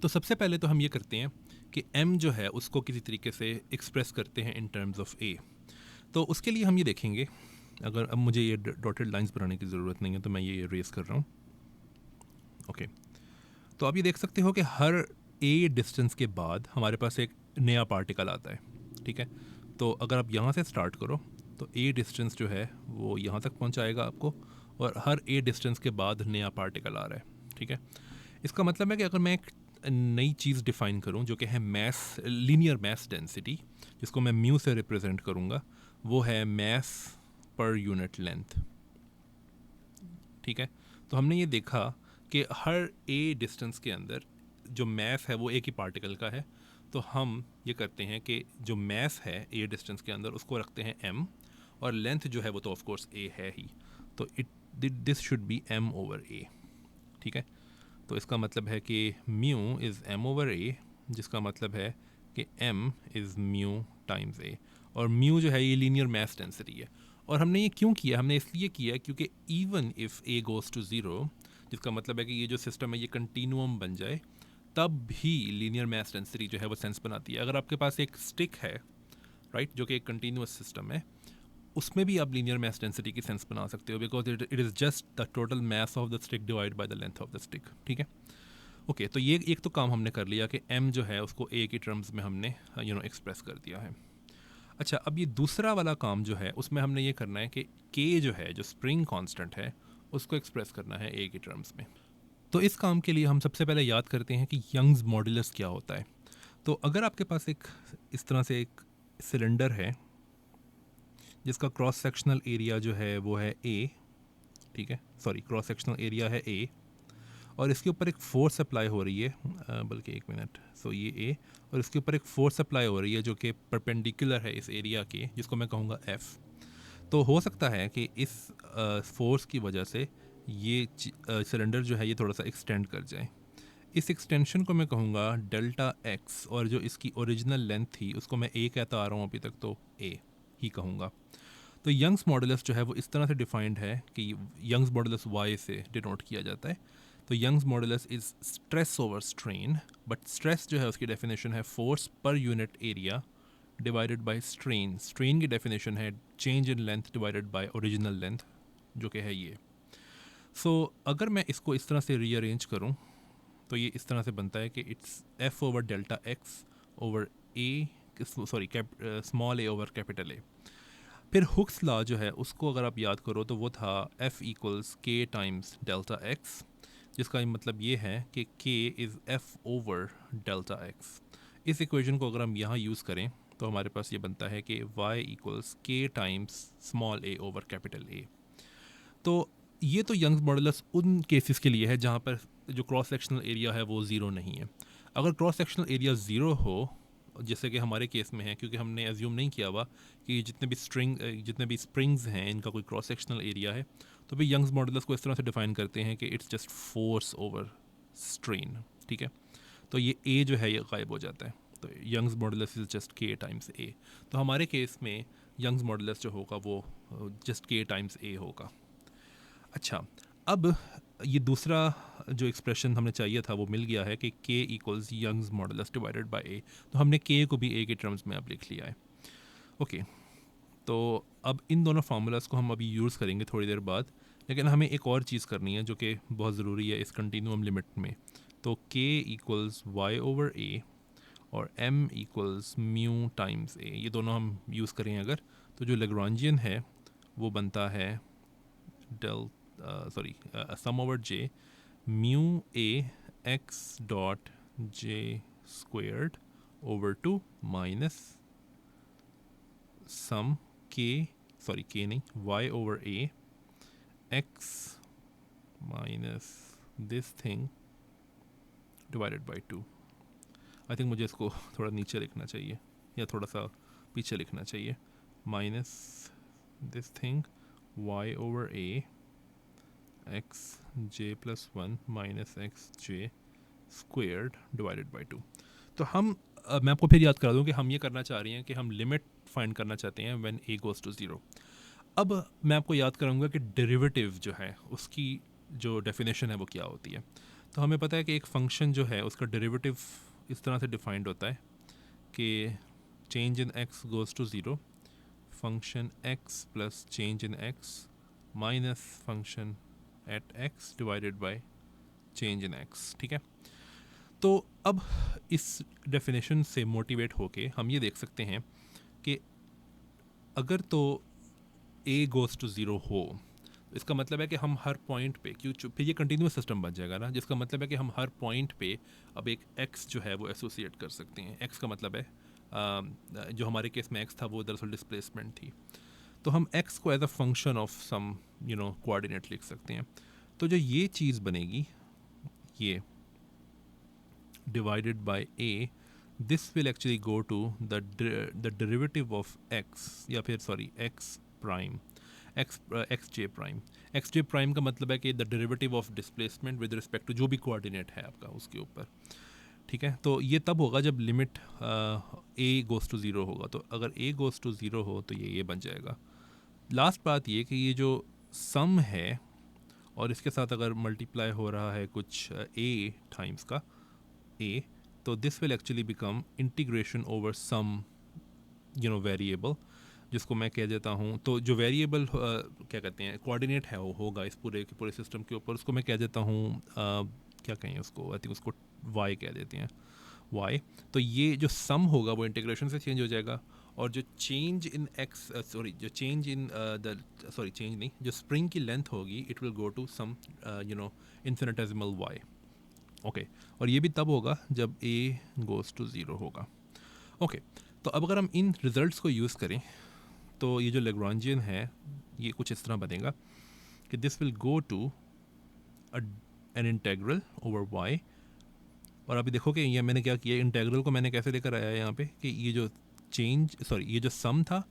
तो सबसे पहले तो हम ये करते हैं कि m जो है उसको किसी तरीके से एक्सप्रेस करते हैं इन टर्म्स ऑफ a। तो उसके लिए हम ये देखेंगे, अगर अब मुझे ये डॉटेड लाइंस बनाने की ज़रूरत नहीं है तो मैं ये रेस कर रहा हूँ। ओके, तो आप ये देख सकते हो कि हर a डिस्टेंस के बाद हमारे पास एक नया पार्टिकल आता है। ठीक है, तो अगर आप यहाँ से स्टार्ट करो तो a डिस्टेंस जो है वो यहाँ तक पहुँचाएगा आपको, और हर a डिस्टेंस के बाद नया पार्टिकल आ रहा है। ठीक है, इसका मतलब है कि अगर मैं एक नई चीज़ डिफाइन करूं जो कि है मैस, लीनियर मैस डेंसिटी, जिसको मैं म्यू से रिप्रेजेंट करूंगा, वो है मैस पर यूनिट लेंथ। ठीक है, तो हमने ये देखा कि हर ए डिस्टेंस के अंदर जो मैस है वो एक ही पार्टिकल का है। तो हम ये करते हैं कि जो मैस है ए डिस्टेंस के अंदर उसको रखते हैं m, और लेंथ जो है वो तो ऑफ कोर्स a है ही, तो this should be m over a। ठीक है, तो इसका मतलब है कि mu is m over a, जिसका मतलब है कि m is mu times a, और म्यू जो है ये लीनियर मैस डेंसिटी है। और हमने ये क्यों किया? हमने इसलिए किया क्योंकि even if a goes to zero, जिसका मतलब है कि ये जो सिस्टम है ये कंटिन्यूम बन जाए, तब भी लीनियर मैस डेंसिटी जो है वो सेंस बनाती है। अगर आपके पास एक स्टिक है, राइट, जो कि एक कंटिन्यूस सिस्टम है, उसमें भी आप लीनियर मैस डेंसिटी की सेंस बना सकते हो, because it is just the total mass of the stick divide by the length of the stick. ठीक है, ओके, तो ये एक तो काम हमने कर लिया कि m जो है उसको a की टर्म्स में हमने एक्सप्रेस कर दिया है। अच्छा, अब ये दूसरा वाला काम जो है उसमें हमने ये करना है कि k जो है, जो स्प्रिंग कांस्टेंट है, उसको एक्सप्रेस करना है a की टर्म्स में। तो इस काम के लिए हम सबसे पहले याद करते हैं कि यंग्स मॉडुलस क्या होता है। तो अगर आपके पास एक इस तरह से एक सिलेंडर है जिसका क्रॉस सेक्शनल एरिया जो है वो है a, ठीक है, सॉरी, क्रॉस सेक्शनल एरिया है a, और इसके ऊपर एक फोर्स अप्लाई हो रही है, बल्कि एक मिनट, सो ये ए, और इसके ऊपर एक फोर्स अप्लाई हो रही है जो कि परपेंडिकुलर है इस एरिया के, जिसको मैं कहूँगा एफ। तो हो सकता है कि इस फोर्स की वजह से ये सिलेंडर जो है ये थोड़ा सा एक्सटेंड कर जाए। इस एक्सटेंशन को मैं कहूँगा डेल्टा एक्स, और जो इसकी ओरिजिनल लेंथ थी उसको मैं ए कहता आ रहा हूँ अभी तक, तो ए ही कहूँगा। तो यंग्स मॉडुलस जो है वो इस तरह से डिफाइंड है कि यंग्स मॉडुलस वाई से डिनोट किया जाता है। तो Young's modulus is stress over strain, but stress जो है उसकी डेफिनेशन है force per unit area divided by strain. Strain की डेफिनेशन है change in length divided by original length, जो कि है ये। अगर मैं इसको इस तरह से रीअरेंज करूँ तो ये इस तरह से बनता है कि it's F over delta x over A, sorry, small A over capital A. फिर हुक्स लॉ जो है उसको अगर आप याद करो तो वो था F इक्वल्स के टाइम्स डेल्टा एक्स, जिसका मतलब ये है कि K is F over delta x. इस इक्वेशन को अगर हम यहाँ यूज़ करें तो हमारे पास ये बनता है कि Y इक्वल्स के times small a over capital A। तो ये तो यंग्स मॉडुलस उन केसेस के लिए है जहाँ पर जो क्रॉस सेक्शनल एरिया है वो ज़ीरो नहीं है। अगर क्रॉस सेक्शनल एरिया ज़ीरो हो, जैसे कि हमारे केस में है, क्योंकि हमने एज्यूम नहीं किया हुआ कि जितने भी स्प्रिंग्स हैं इनका कोई क्रॉस सेक्शनल एरिया है, तो भी यंग्स मॉडुलस को इस तरह से डिफाइन करते हैं कि it's just force over strain. ठीक है, तो ये ए जो है ये गायब हो जाता है, तो यंग्स मॉडुलस इज जस्ट के टाइम्स ए। तो हमारे केस में यंग्स मॉडुलस जो होगा वो जस्ट के टाइम्स ए होगा। अच्छा, अब ये दूसरा जो एक्सप्रेशन हमें चाहिए था वो मिल गया है कि k equals Young's modulus divided by a। तो हमने k को भी a के टर्म्स में अब लिख लिया है। ओके, तो अब इन दोनों फार्मूलाज को हम अभी यूज़ करेंगे थोड़ी देर बाद, लेकिन हमें एक और चीज़ करनी है जो कि बहुत ज़रूरी है इस कंटिन्यूम लिमिट में। तो k equals Y over a और m equals mu times a, ये दोनों हम यूज़ करें अगर, तो जो लेग्रांजियन है वो बनता है del sum over j mu a x dot j squared over 2 minus sum k, sorry, k नहीं, y over a x minus this thing divided by 2। I think मुझे इसको थोड़ा नीचे लिखना चाहिए या थोड़ा सा पीछे लिखना चाहिए। Minus this thing y over a x J plus one minus x J squared divided by two. तो हम मैं आपको फिर याद करा दूं कि हम ये करना चाह रहे हैं कि हम लिमिट फाइंड करना चाहते हैं when a goes to zero. अब मैं आपको याद कराऊंगा कि डेरिवेटिव जो है उसकी जो डेफिनेशन है वो क्या होती है। तो हमें पता है कि एक फंक्शन जो है उसका डेरिवेटिव इस तरह से डिफाइंड होता है कि change in X goes to zero, function X plus change in X minus function at X divided by change in X. ठीक है, तो अब इस डेफिनेशन से मोटिवेट होके हम ये देख सकते हैं कि अगर तो ए गोज़ टू ज़ीरो हो, इसका मतलब है कि हम हर पॉइंट पे फिर ये कंटिन्यूस सिस्टम बन जाएगा ना, जिसका मतलब है कि हम हर पॉइंट पे अब एक एक्स जो है वो एसोसिएट कर सकते हैं। एक्स का मतलब है जो हमारे केस में एक्स था वो दरअसल डिस्प्लेसमेंट थी, तो हम एक्स को as a function of some coordinate लिख सकते हैं। तो जो ये चीज़ बनेगी, ये divided by a, this will actually go to the derivative of X, या फिर sorry X prime, X J prime. X J prime का मतलब है कि the derivative of displacement with respect to जो भी कोऑर्डिनेट है आपका उसके ऊपर। ठीक है, तो ये तब होगा जब limit a goes to zero होगा। तो अगर ए गोज़ टू ज़ीरो हो तो ये बन जाएगा। लास्ट बात ये कि ये जो सम है और इसके साथ अगर मल्टीप्लाई हो रहा है कुछ ए टाइम्स का ए, तो this will actually become integration over some variable, जिसको मैं कह देता हूँ। तो जो वेरिएबल क्या कहते हैं कोऑर्डिनेट है वो होगा इस पूरे के पूरे सिस्टम के ऊपर, उसको मैं कह देता हूँ क्या कहें उसको, आई थिंक उसको वाई कह देते हैं, वाई। तो ये जो सम होगा वो इंटीग्रेशन से चेंज हो जाएगा, और जो चेंज इन एक्स सॉरी जो change in the sorry change नहीं, जो स्प्रिंग की लेंथ होगी it will go to some infinitesimal Y. Okay, और ये भी तब होगा जब ए गोज़ टू ज़ीरो होगा। ओके, तो अब अगर हम इन रिजल्ट्स को यूज़ करें तो ये जो लेग्रांजियन है ये कुछ इस तरह बनेगा कि this will go to an integral over Y. और अभी देखो कि ये मैंने क्या किया, इंटेग्रल को मैंने कैसे लेकर आया यहाँ पे कि ये जो ये जो सम था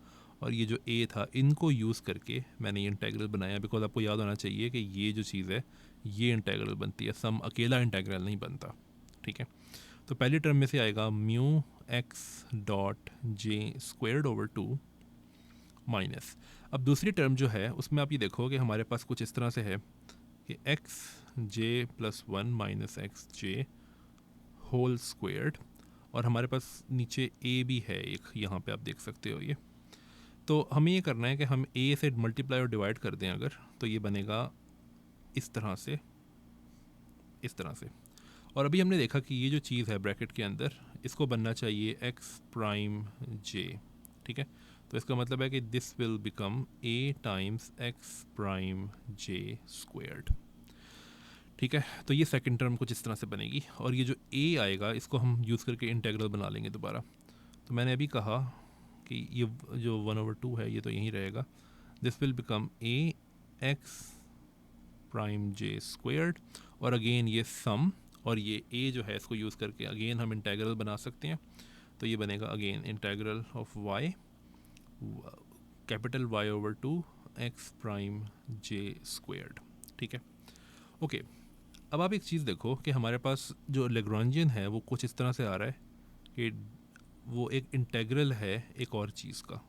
और ये जो ए था, इनको यूज़ करके मैंने ये इंटेग्रल बनाया। बिकॉज आपको याद होना चाहिए कि ये जो चीज़ है ये इंटेग्रल बनती है, सम अकेला इंटेग्रल नहीं बनता। ठीक है, तो पहली टर्म में से आएगा mu X dot J squared over two minus. अब दूसरी टर्म जो है उसमें आप ये देखो कि हमारे पास कुछ इस तरह से है कि एक्स जे प्लस वन माइनस एक्स जे होल स्क्वेयर्ड, और हमारे पास नीचे ए भी है एक, यहाँ पे आप देख सकते हो ये। तो हमें ये करना है कि हम ए से मल्टीप्लाई और डिवाइड कर दें अगर, तो ये बनेगा इस तरह से, इस तरह से। और अभी हमने देखा कि ये जो चीज़ है ब्रैकेट के अंदर, इसको बनना चाहिए एक्स प्राइम जे। ठीक है, तो इसका मतलब है कि this will become a times x prime J squared. ठीक है, तो ये सेकंड टर्म कुछ इस तरह से बनेगी, और ये जो ए आएगा इसको हम यूज़ करके इंटेग्रल बना लेंगे दोबारा। तो मैंने अभी कहा कि ये जो 1/2 है ये तो यहीं रहेगा। This will become a x prime J squared, और अगेन ये सम, और ये ए जो है इसको यूज़ करके अगेन हम इंटेग्रल बना सकते हैं। तो ये बनेगा again integral of Y, capital Y over two X prime J squared. ठीक है, ओके। अब आप एक चीज़ देखो कि हमारे पास जो लेग्रांजियन है वो कुछ इस तरह से आ रहा है कि वो एक इंटेग्रल है एक और चीज़ का।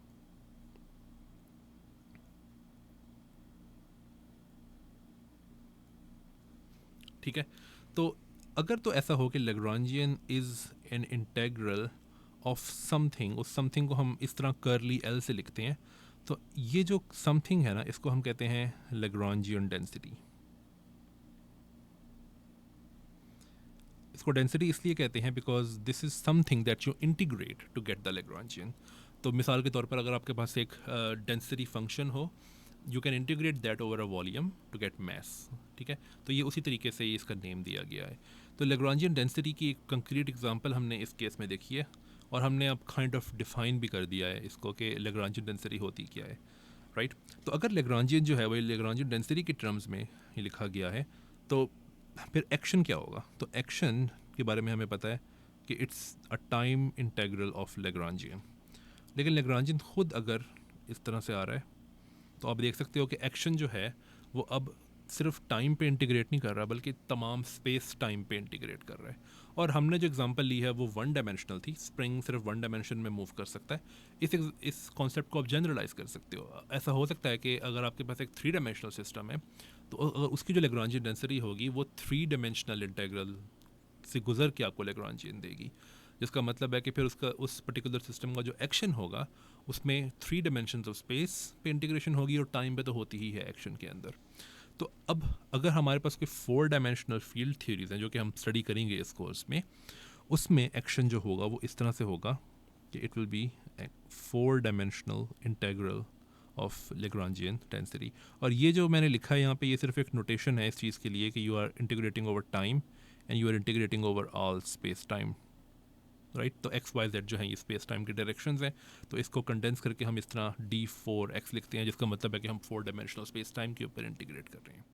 ठीक है, तो अगर तो ऐसा हो कि Lagrangian is an integral of something, उस समथिंग को हम इस तरह कर्ली एल से लिखते हैं, तो ये जो समथिंग है ना इसको हम कहते हैं लेग्रांजियन डेंसिटी। इसको डेंसिटी इसलिए कहते हैं because this is something that you integrate to get the Lagrangian. तो मिसाल के तौर पर अगर आपके पास एक डेंसिटी फंक्शन हो, you can integrate that over a volume to get mass. ठीक है, तो ये उसी तरीके से इसका नेम दिया गया है। तो लेग्रांजियन डेंसिटी की एक कंक्रीट एग्जांपल हमने इस केस में देखी है, और हमने अब काइंड ऑफ डिफाइन भी कर दिया है इसको कि लेग्रांजियन डेंसिटी होती क्या है। राइट, तो अगर लेग्रांजियन जो है वो लेग्रांजियन डेंसिटी के टर्म्स में ही लिखा गया है, तो फिर एक्शन क्या होगा। तो एक्शन के बारे में हमें पता है कि it's a time integral of Lagrangian. लेकिन लेग्रांजियन खुद अगर इस तरह से आ रहा है तो आप देख सकते हो कि एक्शन जो है वो अब सिर्फ टाइम पे इंटीग्रेट नहीं कर रहा बल्कि तमाम स्पेस टाइम पे इंटीग्रेट कर रहा है। और हमने जो एग्जांपल ली है वो वन डायमेंशनल थी, स्प्रिंग सिर्फ वन डायमेंशन में मूव कर सकता है। इस कॉन्सेप्ट को आप जनरलाइज कर सकते हो। ऐसा हो सकता है कि अगर आपके पास एक थ्री डायमेंशनल सिस्टम है तो अगर उसकी जो लेग्रांजियन डेंसिटी होगी वो थ्री डायमेंशनल इंटीग्रल से गुजर के आपको लेग्रांजियन देगी, जिसका मतलब है कि फिर उसका उस पर्टिकुलर सिस्टम का जो एक्शन होगा उसमें थ्री डायमेंशंस ऑफ स्पेस पे इंटीग्रेशन होगी और टाइम पे तो होती ही है एक्शन के अंदर। तो अब अगर हमारे पास कोई फोर डायमेंशनल फील्ड थ्योरीज हैं जो कि हम स्टडी करेंगे इस कोर्स में, उसमें एक्शन जो होगा वो इस तरह से होगा कि it will be four dimensional integral of Lagrangian density. और ये जो मैंने लिखा है यहाँ पे ये सिर्फ एक नोटेशन है इस चीज़ के लिए कि you are integrating over time and you are integrating over all space time, right. तो एक्स वाई जेड जो है ये स्पेस टाइम के डायरेक्शंस हैं, तो इसको कंडेंस करके हम इस तरह d4x लिखते हैं, जिसका मतलब है कि हम फोर डायमेंशनल स्पेस टाइम के ऊपर इंटीग्रेट कर रहे हैं।